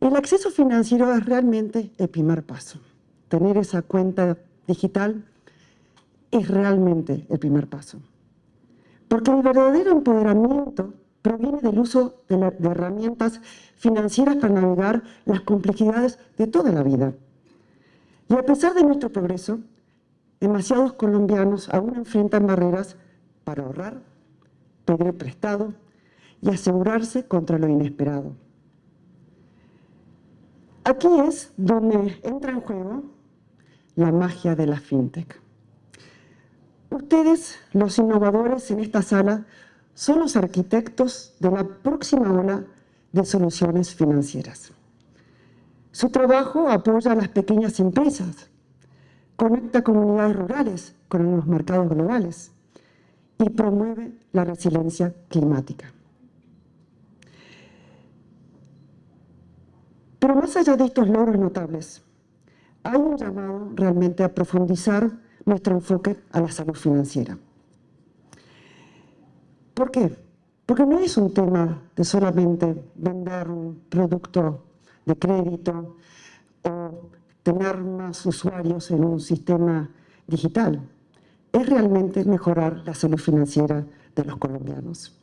El acceso financiero es realmente el primer paso. Tener esa cuenta digital es realmente el primer paso. Porque el verdadero empoderamiento proviene del uso de herramientas financieras para navegar las complejidades de toda la vida. Y a pesar de nuestro progreso, demasiados colombianos aún enfrentan barreras para ahorrar, pedir prestado y asegurarse contra lo inesperado. Aquí es donde entra en juego la magia de la fintech. Ustedes, los innovadores en esta sala, son los arquitectos de la próxima ola de soluciones financieras. Su trabajo apoya a las pequeñas empresas, conecta comunidades rurales con los mercados globales y promueve la resiliencia climática. Pero más allá de estos logros notables, hay un llamado realmente a profundizar nuestro enfoque a la salud financiera. ¿Por qué? Porque no es un tema de solamente vender un producto de crédito o tener más usuarios en un sistema digital. Es realmente mejorar la salud financiera de los colombianos.